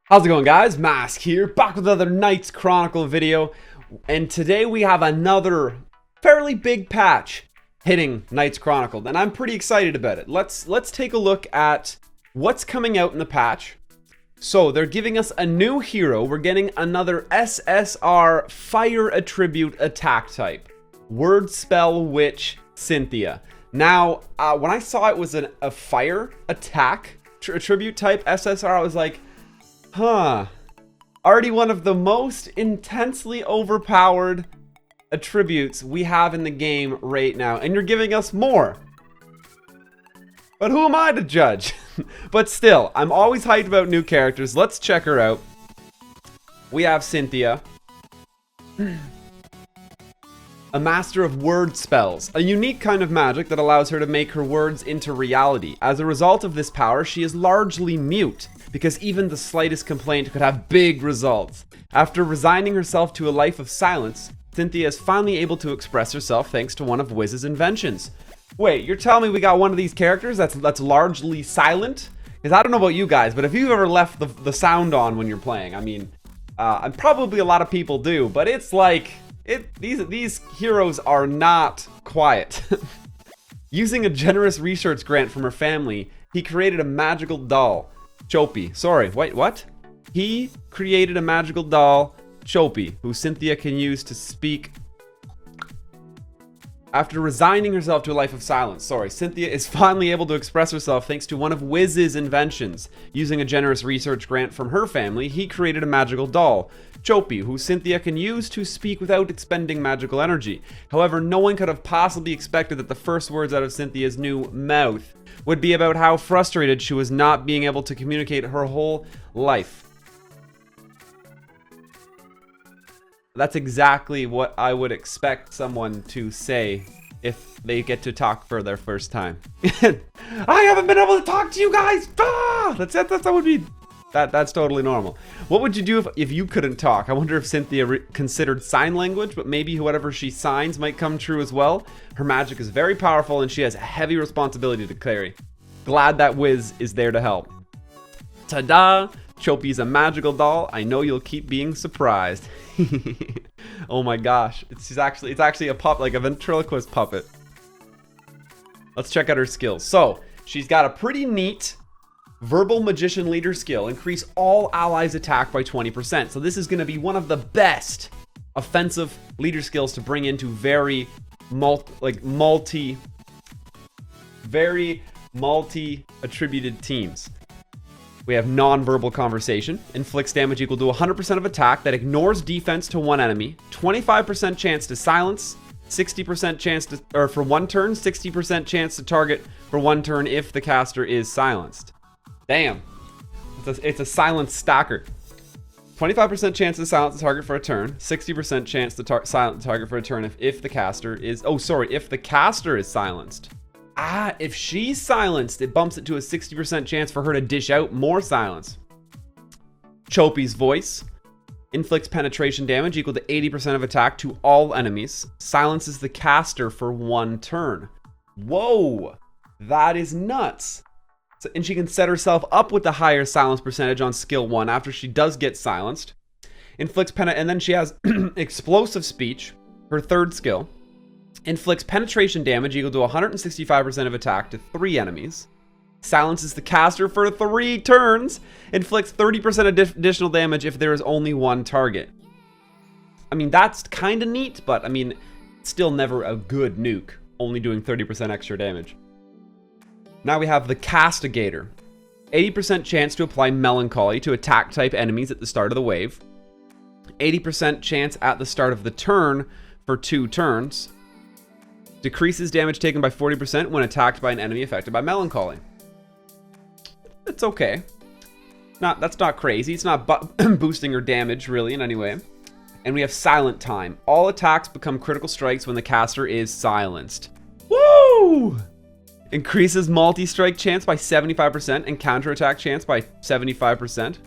How's it going, guys? Mask here, back with another Knights Chronicle video, and today we have another fairly big patch hitting Knights Chronicle, and I'm pretty excited about it. Let's take a look at what's coming out in the patch. So they're giving us a new hero. We're getting another SSR Fire Attribute attack type, Word Spell Witch Cynthia. Now, when I saw it was a fire attack attribute type SSR, I was like, huh, already one of the most intensely overpowered attributes we have in the game right now, and you're giving us more. But who am I to judge? But still, I'm always hyped about new characters. Let's check her out. We have Cynthia, a master of word spells, a unique kind of magic that allows her to make her words into reality. As a result of this power, she is largely mute, because even the slightest complaint could have big results. After resigning herself to a life of silence, Cynthia is finally able to express herself thanks to one of Wiz's inventions. Wait, you're telling me we got one of these characters that's largely silent? Because I don't know about you guys, but if you've ever left the sound on when you're playing, I mean, and probably a lot of people do, but it's like, these heroes are not quiet. Using a generous research grant from her family, he created a magical doll, Chopi. Sorry, wait, what? He created a magical doll, Chopi, who Cynthia can use to speak. After resigning herself to a life of silence, Cynthia is finally able to express herself thanks to one of Wiz's inventions. Using a generous research grant from her family, he created a magical doll, Chopi, who Cynthia can use to speak without expending magical energy. However, no one could have possibly expected that the first words out of Cynthia's new mouth would be about how frustrated she was not being able to communicate her whole life. That's exactly what I would expect someone to say if they get to talk for their first time. I haven't been able to talk to you guys! Ah! That's totally normal. What would you do if you couldn't talk? I wonder if Cynthia considered sign language, but maybe whatever she signs might come true as well. Her magic is very powerful and she has a heavy responsibility to carry. Glad that Wiz is there to help. Ta-da! Chopi's a magical doll. I know you'll keep being surprised. Oh my gosh. It's actually a like a ventriloquist puppet. Let's check out her skills. So, she's got a pretty neat verbal magician leader skill. Increase all allies' attack by 20%. So this is going to be one of the best offensive leader skills to bring into very multi-attributed teams. We have non-verbal conversation. Inflicts damage equal to 100% of attack that ignores defense to one enemy. 25% chance to silence. 60% chance to, or for one turn, 60% chance to target for one turn if the caster is silenced. Damn. It's a silence stacker. 25% chance to silence the target for a turn. 60% chance to silence the target for a turn if the caster is... if the caster is silenced. If she's silenced, it bumps it to a 60% chance for her to dish out more silence. Chopi's voice. Inflicts penetration damage equal to 80% of attack to all enemies. Silences the caster for one turn. Whoa! That is nuts. And she can set herself up with the higher silence percentage on skill 1 after she does get silenced. Inflicts and then she has explosive speech, her third skill. Inflicts penetration damage equal to 165% of attack to 3 enemies. Silences the caster for 3 turns. Inflicts 30% additional damage if there is only one target. I mean, that's kind of neat, but I mean, still never a good nuke, only doing 30% extra damage. Now we have the Castigator. 80% chance to apply Melancholy to attack type enemies at the start of the wave. 80% chance at the start of the turn for 2 turns. Decreases damage taken by 40% when attacked by an enemy affected by Melancholy. It's okay. That's not crazy. It's not boosting her damage really in any way. And we have Silent Time. All attacks become critical strikes when the caster is silenced. Woo! Increases multi-strike chance by 75% and counterattack chance by 75%.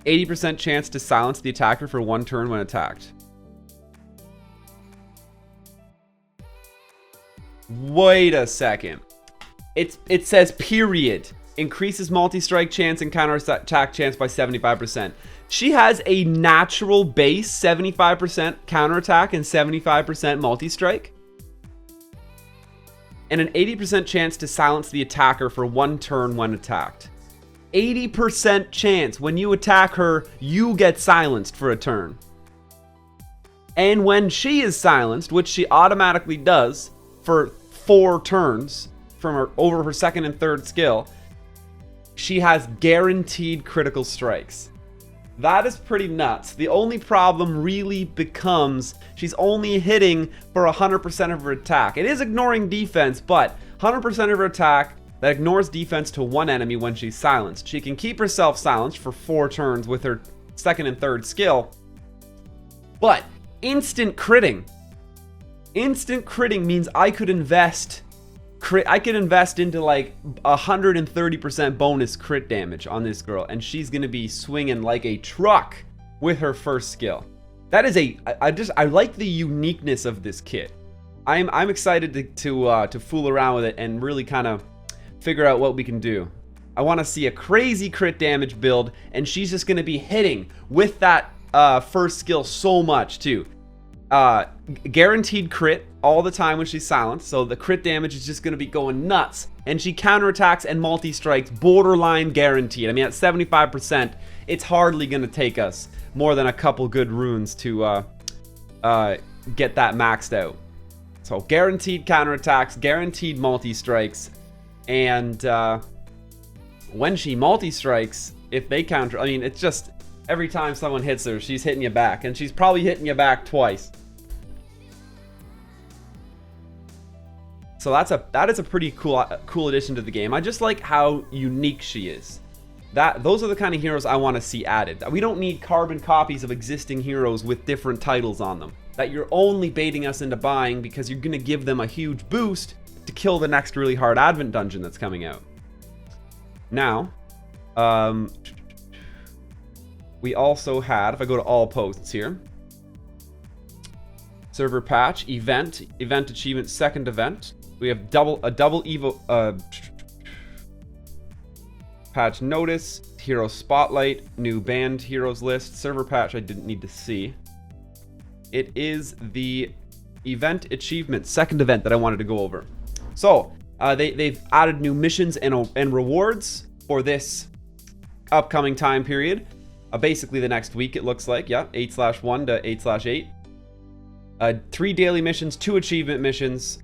80% chance to silence the attacker for one turn when attacked. Wait a second. It says period. increases multi-strike chance and counter-attack chance by 75%. She has a natural base 75% counterattack and 75% multi-strike, and an 80% chance to silence the attacker for 1 turn when attacked. 80% chance when you attack her, you get silenced for a turn. And when she is silenced, which she automatically does for 4 turns from her over her second and third skill, she has guaranteed critical strikes. That is pretty nuts. The only problem really becomes she's only hitting for 100% of her attack. It is ignoring defense, but 100% of her attack that ignores defense to 1 enemy when she's silenced. She can keep herself silenced for 4 turns with her second and third skill, but instant critting. Instant critting means I could invest into like 130% bonus crit damage on this girl, and she's gonna be swinging like a truck with her first skill. That is I like the uniqueness of this kit. I'm excited to fool around with it and really kind of figure out what we can do. I want to see a crazy crit damage build, and she's just gonna be hitting with that first skill so much too. Guaranteed crit all the time when she's silenced, so the crit damage is just going to be going nuts, and she counterattacks and multi-strikes borderline guaranteed. I mean, at 75%, it's hardly going to take us more than a couple good runes to get that maxed out. So guaranteed counterattacks, guaranteed multi-strikes, and when she multi-strikes, if they counter, I mean, it's just every time someone hits her, she's hitting you back, and she's probably hitting you back twice. So that is a pretty cool addition to the game. I just like how unique she is. Those are the kind of heroes I want to see added. We don't need carbon copies of existing heroes with different titles on them that you're only baiting us into buying because you're going to give them a huge boost to kill the next really hard Advent dungeon that's coming out. Now, we also had, if I go to all posts here, server patch, event achievement, second event. We have a double evo patch notice, hero spotlight, new banned heroes list, server patch I didn't need to see. It is the event achievement, second event that I wanted to go over. So they've added new missions and rewards for this upcoming time period. Basically the next week, it looks like. Yeah, 8/1 to 8/8. 3 daily missions, 2 achievement missions,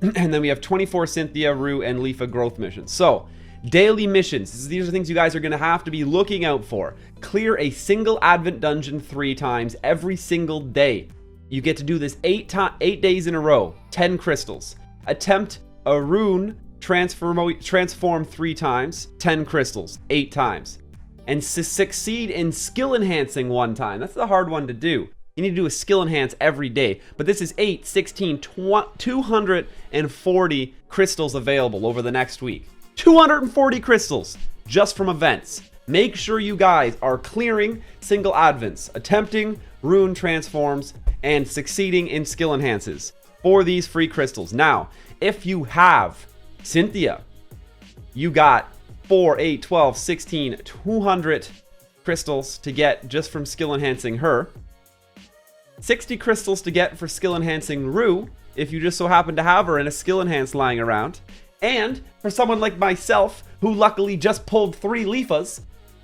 and then we have 24 Cynthia, Rue, and Leafa growth missions. So, daily missions. These are things you guys are going to have to be looking out for. Clear a single Advent dungeon 3 times every single day. You get to do this 8 days in a row. 10 crystals. Attempt a rune transform 3 times. 10 crystals. 8 times. And succeed in skill enhancing 1 time. That's the hard one to do. You need to do a skill enhance every day. But this is 8, 16, 240 crystals available over the next week. 240 crystals just from events. Make sure you guys are clearing single advents, attempting rune transforms, and succeeding in skill enhances for these free crystals. Now, if you have Cynthia, you got 4, 8, 12, 16, 200 crystals to get just from skill enhancing her. 60 crystals to get for skill enhancing Rue, if you just so happen to have her in a skill enhance lying around. And for someone like myself, who luckily just pulled 3 Leafas,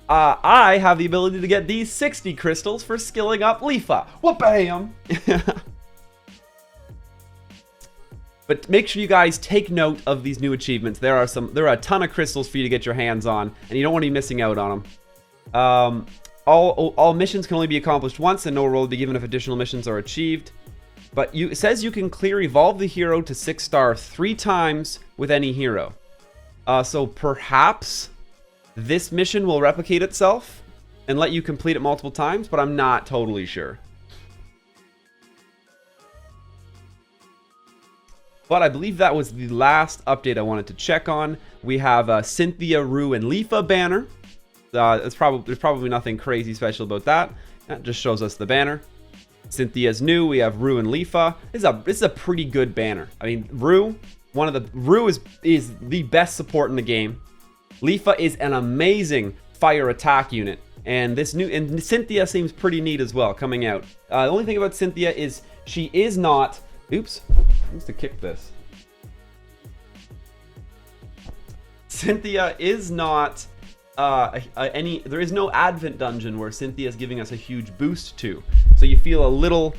I have the ability to get these 60 crystals for skilling up Leafa. Whoop-bam! But make sure you guys take note of these new achievements. There are a ton of crystals for you to get your hands on, and you don't want to be missing out on them. All missions can only be accomplished once, and no reward will be given if additional missions are achieved. But it says you can clear Evolve the Hero to 6-star 3 times with any hero. So perhaps this mission will replicate itself and let you complete it multiple times, but I'm not totally sure. But I believe that was the last update I wanted to check on. We have Cynthia, Rue, and Leafa banner. There's probably nothing crazy special about that. That just shows us the banner. Cynthia's new. We have Rue and Leafa. This is a pretty good banner. I mean, Rue is the best support in the game. Leafa is an amazing fire attack unit. And Cynthia seems pretty neat as well coming out. The only thing about Cynthia is she is not... Oops. I used to kick this. Cynthia is not there is no Advent dungeon where Cynthia is giving us a huge boost to. So you feel a little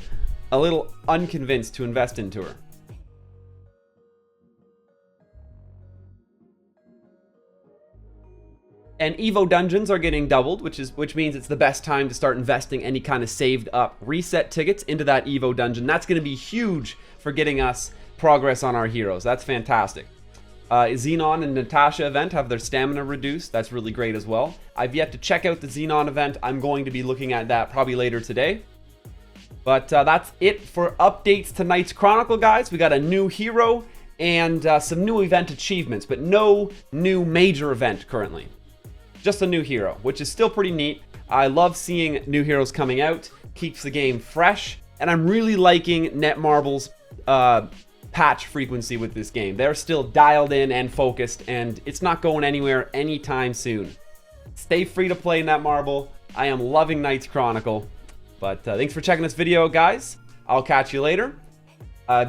unconvinced to invest into her. And Evo dungeons are getting doubled, which means it's the best time to start investing any kind of saved up reset tickets into that Evo dungeon. That's going to be huge for getting us progress on our heroes. That's fantastic. Xenon and Natasha event have their stamina reduced. That's really great as well. I've yet to check out the Xenon event. I'm going to be looking at that probably later today. But that's it for updates to Knights Chronicle, guys. We got a new hero and some new event achievements, but no new major event currently. Just a new hero, which is still pretty neat. I love seeing new heroes coming out. Keeps the game fresh. And I'm really liking Netmarble's patch frequency with this game. They're still dialed in and focused, and it's not going anywhere anytime soon. Stay free to play Netmarble. I am loving Knights Chronicle. But thanks for checking this video, guys. I'll catch you later.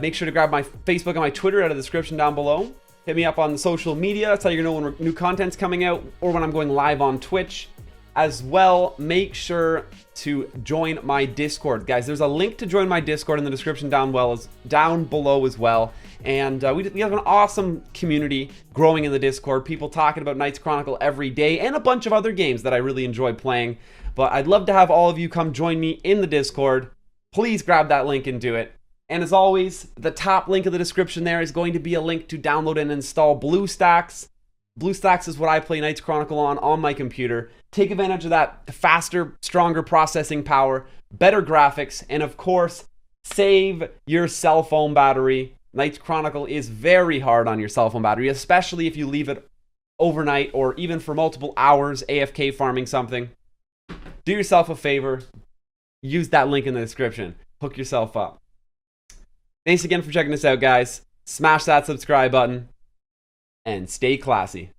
Make sure to grab my Facebook and my Twitter out of the description down below. Hit me up on the social media. That's how you're gonna know when new content's coming out or when I'm going live on Twitch. As well, make sure to join my Discord. Guys, there's a link to join my Discord in the description down below as well. And we have an awesome community growing in the Discord. People talking about Knights Chronicle every day and a bunch of other games that I really enjoy playing. But I'd love to have all of you come join me in the Discord. Please grab that link and do it. And as always, the top link of the description there is going to be a link to download and install BlueStacks. BlueStacks is what I play Knights Chronicle on my computer. Take advantage of that faster, stronger processing power, better graphics, and of course, save your cell phone battery. Knights Chronicle is very hard on your cell phone battery, especially if you leave it overnight or even for multiple hours AFK farming something. Do yourself a favor. Use that link in the description. Hook yourself up. Thanks again for checking this out, guys. Smash that subscribe button and stay classy.